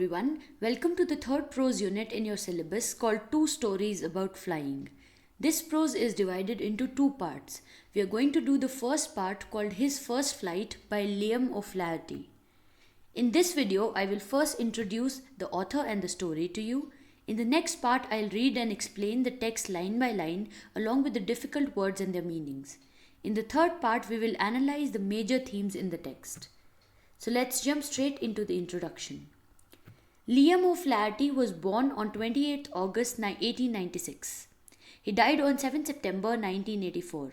everyone, welcome to the third prose unit in your syllabus called Two Stories About Flying. This prose is divided into two parts. We are going to do the first part called His First Flight by Liam O'Flaherty. In this video, I will first introduce the author and the story to you. In the next part, I'll read and explain the text line by line along with the difficult words and their meanings. In the third part, we will analyze the major themes in the text. So let's jump straight into the introduction. Liam O'Flaherty was born on 28 August 1896. He died on 7 September 1984.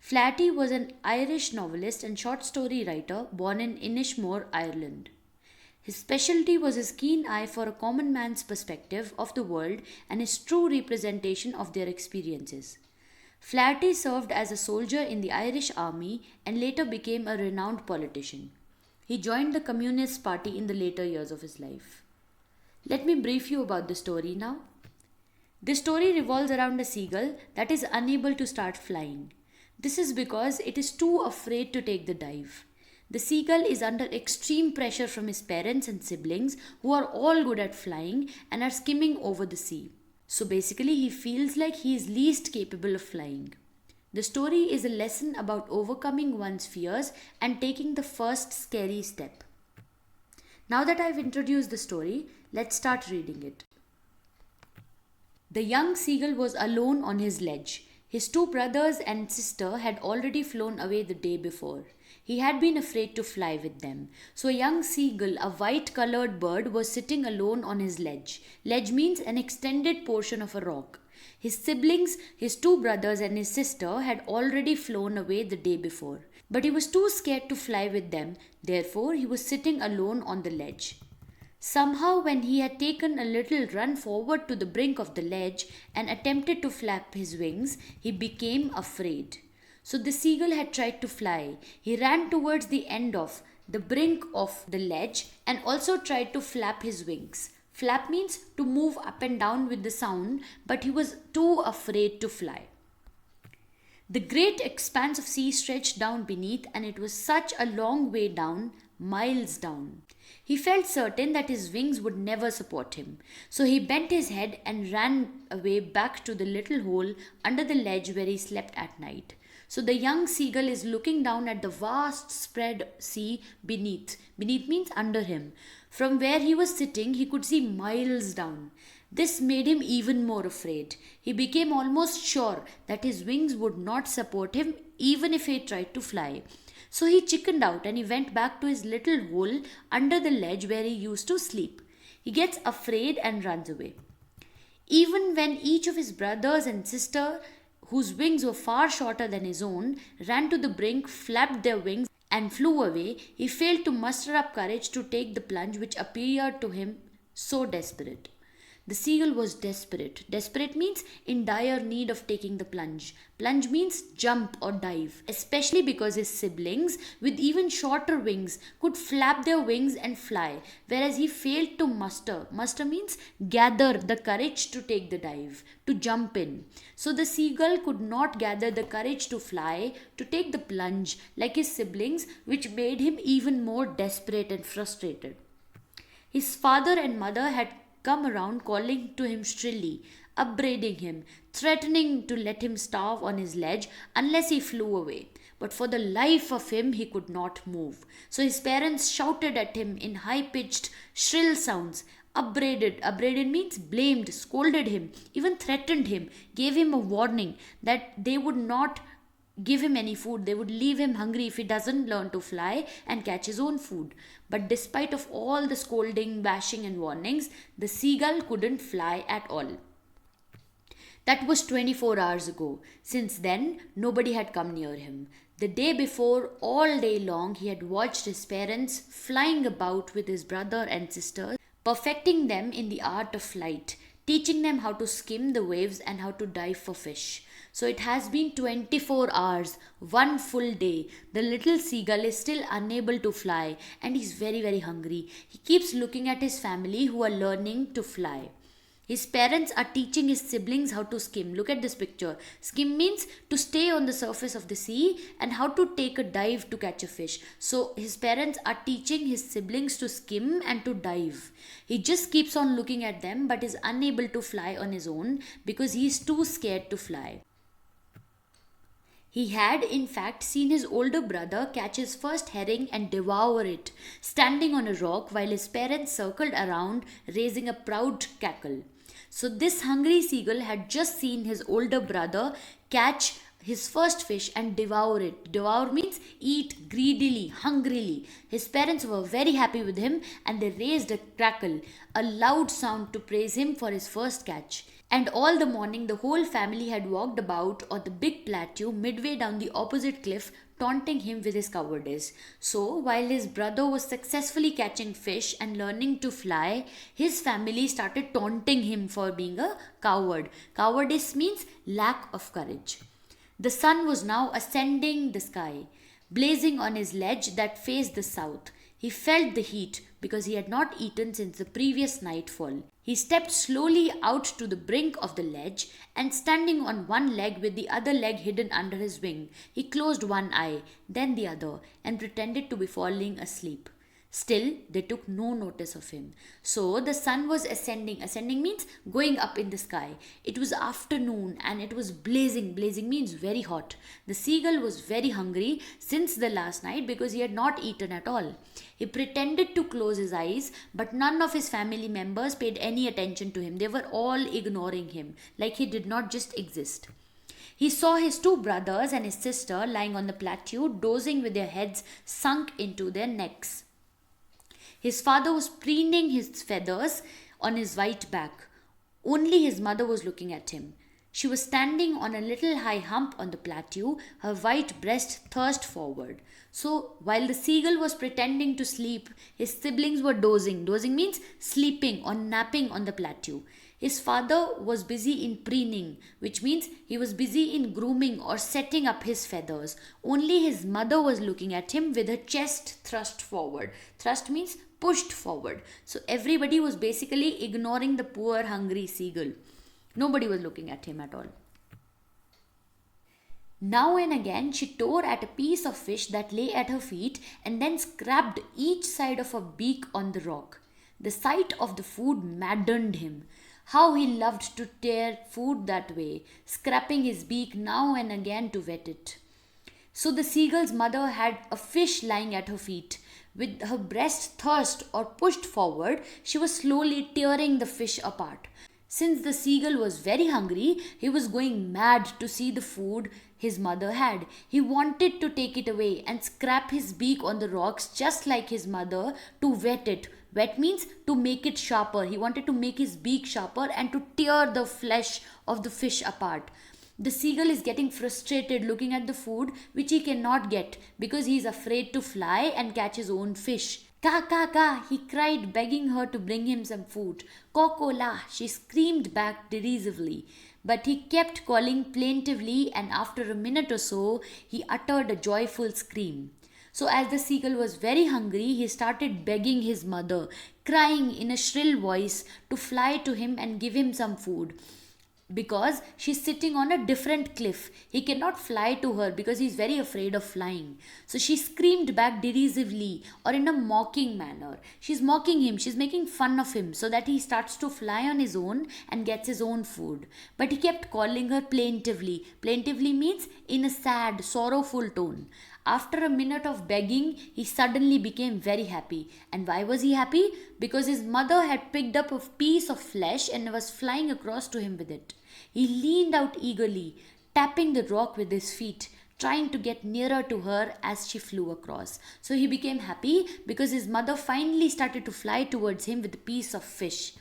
Flaherty was an Irish novelist and short story writer born in Inishmore, Ireland. His specialty was his keen eye for a common man's perspective of the world and his true representation of their experiences. Flaherty served as a soldier in the Irish Army and later became a renowned politician. He joined the Communist Party in the later years of his life. Let me brief you about the story now. The story revolves around a seagull that is unable to start flying. This is because it is too afraid to take the dive. The seagull is under extreme pressure from his parents and siblings who are all good at flying and are skimming over the sea. So basically he feels like he is least capable of flying. The story is a lesson about overcoming one's fears and taking the first scary step. Now that I've introduced the story, let's start reading it. The young seagull was alone on his ledge. His two brothers and sister had already flown away the day before. He had been afraid to fly with them. So a young seagull, a white-colored bird, was sitting alone on his ledge. Ledge means an extended portion of a rock. His siblings, his two brothers and his sister had already flown away the day before. But he was too scared to fly with them, therefore he was sitting alone on the ledge. Somehow when he had taken a little run forward to the brink of the ledge and attempted to flap his wings, he became afraid. So the seagull had tried to fly. He ran towards the end of the brink of the ledge and also tried to flap his wings. Flap means to move up and down with the sound, but he was too afraid to fly. The great expanse of sea stretched down beneath, and it was such a long way down, miles down. He felt certain that his wings would never support him. So he bent his head and ran away back to the little hole under the ledge where he slept at night. So the young seagull is looking down at the vast spread sea beneath. Beneath means under him. From where he was sitting, he could see miles down. This made him even more afraid. He became almost sure that his wings would not support him even if he tried to fly. So he chickened out and he went back to his little hole under the ledge where he used to sleep. He gets afraid and runs away. Even when each of his brothers and sister, whose wings were far shorter than his own, ran to the brink, flapped their wings and flew away, he failed to muster up courage to take the plunge which appeared to him so desperate. The seagull was desperate. Desperate means in dire need of taking the plunge. Plunge means jump or dive, especially because his siblings, with even shorter wings, could flap their wings and fly, whereas he failed to muster. Muster means gather the courage to take the dive, to jump in. So the seagull could not gather the courage to fly, to take the plunge, like his siblings, which made him even more desperate and frustrated. His father and mother had come around calling to him shrilly, upbraiding him, threatening to let him starve on his ledge unless he flew away. But for the life of him he could not move. So his parents shouted at him in high-pitched, shrill sounds, upbraided means blamed, scolded him, even threatened him, gave him a warning that they would not give him any food. They would leave him hungry if he doesn't learn to fly and catch his own food. But despite of all the scolding, bashing and warnings, the seagull couldn't fly at all. That was 24 hours ago. Since then, nobody had come near him. The day before, all day long, he had watched his parents flying about with his brother and sister, perfecting them in the art of flight, teaching them how to skim the waves and how to dive for fish. So it has been 24 hours, one full day. The little seagull is still unable to fly and he's very, very hungry. He keeps looking at his family who are learning to fly. His parents are teaching his siblings how to skim. Look at this picture. Skim means to stay on the surface of the sea and how to take a dive to catch a fish. So his parents are teaching his siblings to skim and to dive. He just keeps on looking at them but is unable to fly on his own because he is too scared to fly. He had, in fact, seen his older brother catch his first herring and devour it, standing on a rock while his parents circled around, raising a proud cackle. So, this hungry seagull had just seen his older brother catch his first fish and devour it. Devour means eat greedily, hungrily. His parents were very happy with him and they raised a crackle, a loud sound to praise him for his first catch. And all the morning, the whole family had walked about on the big plateau midway down the opposite cliff, taunting him with his cowardice. So, while his brother was successfully catching fish and learning to fly, his family started taunting him for being a coward. Cowardice means lack of courage. The sun was now ascending the sky, blazing on his ledge that faced the south. He felt the heat because he had not eaten since the previous nightfall. He stepped slowly out to the brink of the ledge and standing on one leg with the other leg hidden under his wing, he closed one eye, then the other, and pretended to be falling asleep. Still, they took no notice of him. So the sun was ascending. Ascending means going up in the sky. It was afternoon and it was blazing. Blazing means very hot. The seagull was very hungry since the last night because he had not eaten at all. He pretended to close his eyes, but none of his family members paid any attention to him. They were all ignoring him, like he did not just exist. He saw his two brothers and his sister lying on the plateau, dozing with their heads sunk into their necks. His father was preening his feathers on his white back. Only his mother was looking at him. She was standing on a little high hump on the plateau, her white breast thrust forward. So, while the seagull was pretending to sleep, his siblings were dozing. Dozing means sleeping or napping on the plateau. His father was busy in preening, which means he was busy in grooming or setting up his feathers. Only his mother was looking at him with her chest thrust forward. Thrust means pushed forward. So everybody was basically ignoring the poor hungry seagull. Nobody was looking at him at all. Now and again she tore at a piece of fish that lay at her feet and then scraped each side of her beak on the rock. The sight of the food maddened him. How he loved to tear food that way, scraping his beak now and again to wet it. So the seagull's mother had a fish lying at her feet. With her breast thrust or pushed forward, she was slowly tearing the fish apart. Since the seagull was very hungry, he was going mad to see the food his mother had. He wanted to take it away and scrap his beak on the rocks just like his mother to wet it. Wet means to make it sharper. He wanted to make his beak sharper and to tear the flesh of the fish apart. The seagull is getting frustrated looking at the food which he cannot get because he is afraid to fly and catch his own fish. Ka ka ka, he cried, begging her to bring him some food. Koko la, she screamed back derisively. But he kept calling plaintively, and after a minute or so, he uttered a joyful scream. So as the seagull was very hungry, he started begging his mother, crying in a shrill voice to fly to him and give him some food. Because she's sitting on a different cliff. He cannot fly to her because he's very afraid of flying. So she screamed back derisively or in a mocking manner. She's mocking him, she's making fun of him so that he starts to fly on his own and gets his own food. But he kept calling her plaintively. Plaintively means in a sad, sorrowful tone. After a minute of begging, he suddenly became very happy. And why was he happy? Because his mother had picked up a piece of flesh and was flying across to him with it. He leaned out eagerly, tapping the rock with his feet, trying to get nearer to her as she flew across. So he became happy because his mother finally started to fly towards him with a piece of fish.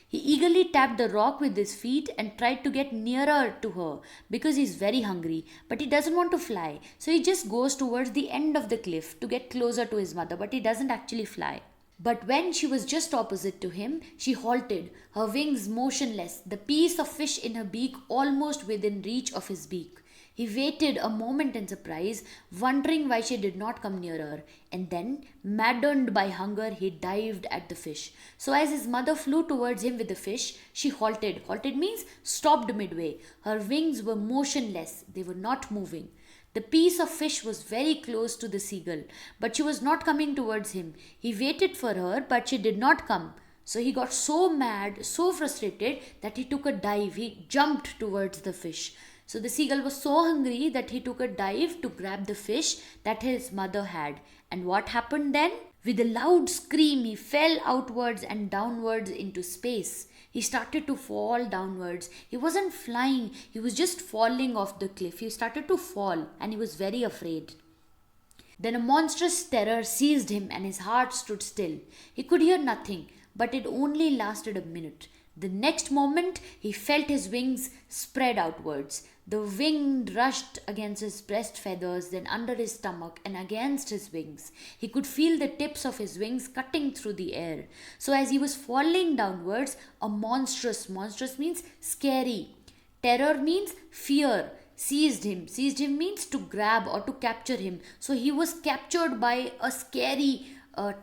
He eagerly tapped the rock with his feet and tried to get nearer to her because he's very hungry, but he doesn't want to fly. So he just goes towards the end of the cliff to get closer to his mother, but he doesn't actually fly. But when she was just opposite to him, she halted, her wings motionless, the piece of fish in her beak almost within reach of his beak. He waited a moment in surprise, wondering why she did not come nearer, and then, maddened by hunger, he dived at the fish. So, as his mother flew towards him with the fish, she halted. Halted means stopped midway. Her wings were motionless, they were not moving. The piece of fish was very close to the seagull, but she was not coming towards him. He waited for her, but she did not come. So he got so mad, so frustrated that he took a dive. He jumped towards the fish. So the seagull was so hungry that he took a dive to grab the fish that his mother had. And what happened then? With a loud scream, he fell outwards and downwards into space. He started to fall downwards. He wasn't flying, he was just falling off the cliff. He started to fall and he was very afraid. Then a monstrous terror seized him and his heart stood still. He could hear nothing, but it only lasted a minute. The next moment, he felt his wings spread outwards. The wind rushed against his breast feathers, then under his stomach and against his wings. He could feel the tips of his wings cutting through the air. So as he was falling downwards, a monstrous means scary. Terror means fear. Seized him. Seized him means to grab or to capture him. So he was captured by a scary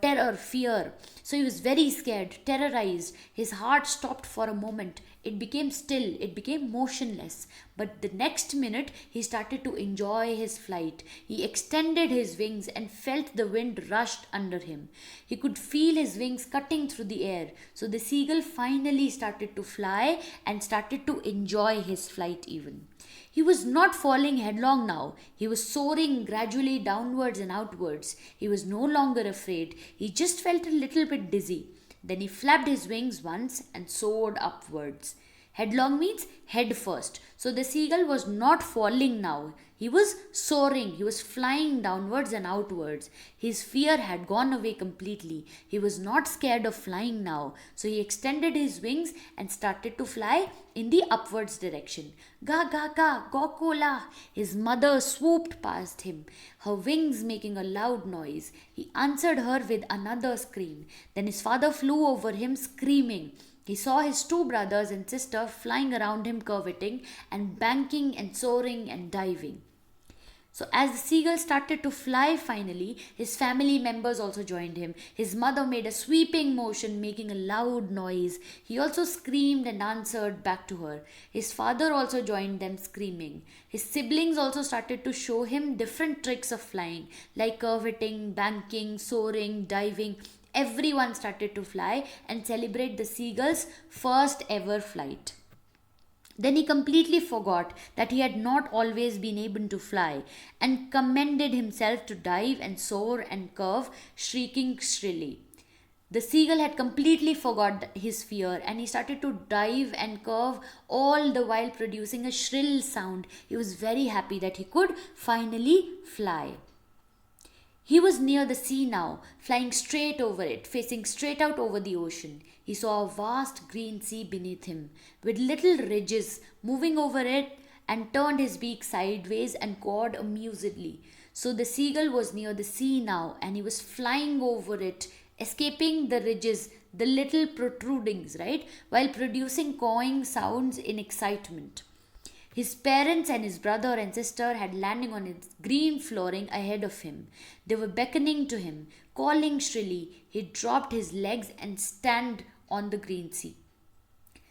terror, fear. So he was very scared, terrorized. His heart stopped for a moment. It became still, it became motionless. But the next minute, he started to enjoy his flight. He extended his wings and felt the wind rushed under him. He could feel his wings cutting through the air. So the seagull finally started to fly and started to enjoy his flight even. He was not falling headlong now. He was soaring gradually downwards and outwards. He was no longer afraid. He just felt a little bit dizzy. Then he flapped his wings once and soared upwards. Headlong means head first. So the seagull was not falling now. He was soaring. He was flying downwards and outwards. His fear had gone away completely. He was not scared of flying now. So he extended his wings and started to fly in the upwards direction. Ga ga ga, gokola. His mother swooped past him, her wings making a loud noise. He answered her with another scream. Then his father flew over him screaming. He saw his two brothers and sister flying around him, curveting and banking and soaring and diving. So as the seagull started to fly finally, his family members also joined him. His mother made a sweeping motion, making a loud noise. He also screamed and answered back to her. His father also joined them screaming. His siblings also started to show him different tricks of flying, like curveting, banking, soaring, diving. Everyone started to fly and celebrate the seagull's first ever flight. Then he completely forgot that he had not always been able to fly and commended himself to dive and soar and curve, shrieking shrilly. The seagull had completely forgot his fear and he started to dive and curve, all the while producing a shrill sound. He was very happy that he could finally fly. He was near the sea now, flying straight over it, facing straight out over the ocean. He saw a vast green sea beneath him, with little ridges moving over it, and turned his beak sideways and cawed amusedly. So the seagull was near the sea now, and he was flying over it, escaping the ridges, the little protrudings, right, while producing cawing sounds in excitement. His parents and his brother and sister had landing on its green flooring ahead of him. They were beckoning to him, calling shrilly. He dropped his legs and stand on the green sea.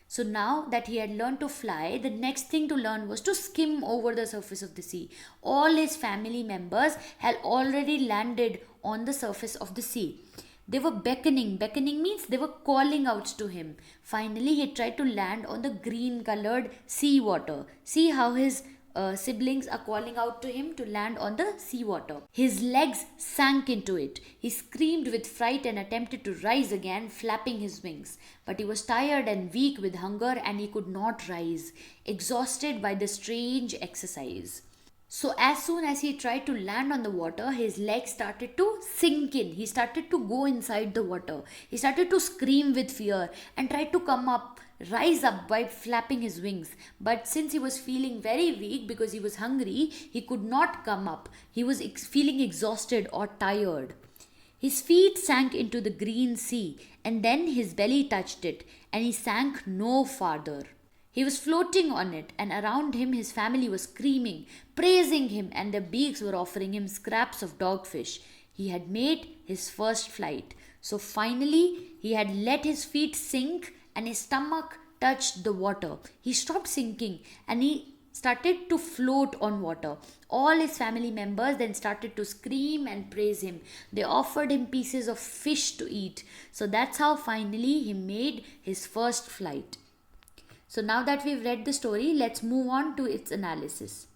So now that he had learned to fly, the next thing to learn was to skim over the surface of the sea. All his family members had already landed on the surface of the sea. They were beckoning. Beckoning means they were calling out to him. Finally, he tried to land on the green colored sea water. See how his siblings are calling out to him to land on the sea water. His legs sank into it. He screamed with fright and attempted to rise again, flapping his wings. But he was tired and weak with hunger and he could not rise, exhausted by the strange exercise. So as soon as he tried to land on the water, his legs started to sink in. He started to go inside the water. He started to scream with fear and tried to rise up by flapping his wings. But since he was feeling very weak because he was hungry, he could not come up. He was feeling exhausted or tired. His feet sank into the green sea and then his belly touched it and he sank no farther. He was floating on it, and around him his family was screaming, praising him, and their beaks were offering him scraps of dogfish. He had made his first flight. So finally, he had let his feet sink and his stomach touched the water. He stopped sinking and he started to float on water. All his family members then started to scream and praise him. They offered him pieces of fish to eat. So that's how finally he made his first flight. So now that we've read the story, let's move on to its analysis.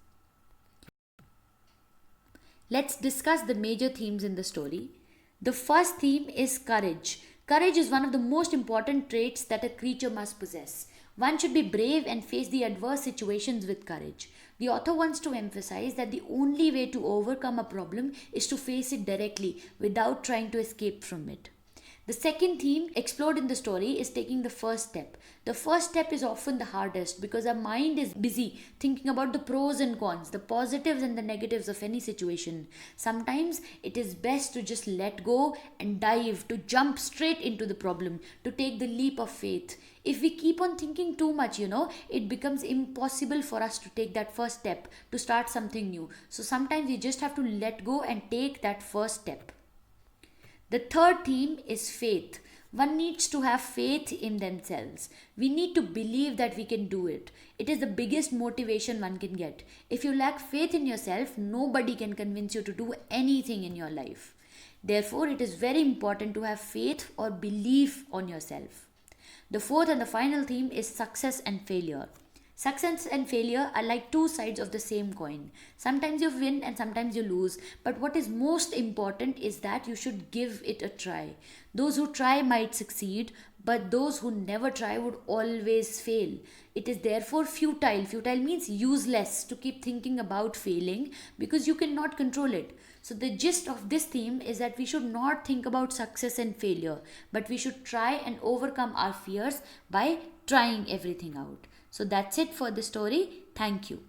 Let's discuss the major themes in the story. The first theme is courage. Courage is one of the most important traits that a creature must possess. One should be brave and face the adverse situations with courage. The author wants to emphasize that the only way to overcome a problem is to face it directly without trying to escape from it. The second theme explored in the story is taking the first step. The first step is often the hardest because our mind is busy thinking about the pros and cons, the positives and the negatives of any situation. Sometimes it is best to just let go and dive, to jump straight into the problem, to take the leap of faith. If we keep on thinking too much, it becomes impossible for us to take that first step, to start something new. So sometimes we just have to let go and take that first step. The third theme is faith. One needs to have faith in themselves. We need to believe that we can do it. It is the biggest motivation one can get. If you lack faith in yourself, nobody can convince you to do anything in your life. Therefore, it is very important to have faith or belief on yourself. The fourth and the final theme is success and failure. Success and failure are like two sides of the same coin. Sometimes you win and sometimes you lose. But what is most important is that you should give it a try. Those who try might succeed, but those who never try would always fail. It is therefore futile. Futile means useless to keep thinking about failing because you cannot control it. So the gist of this theme is that we should not think about success and failure, but we should try and overcome our fears by trying everything out. So that's it for the story. Thank you.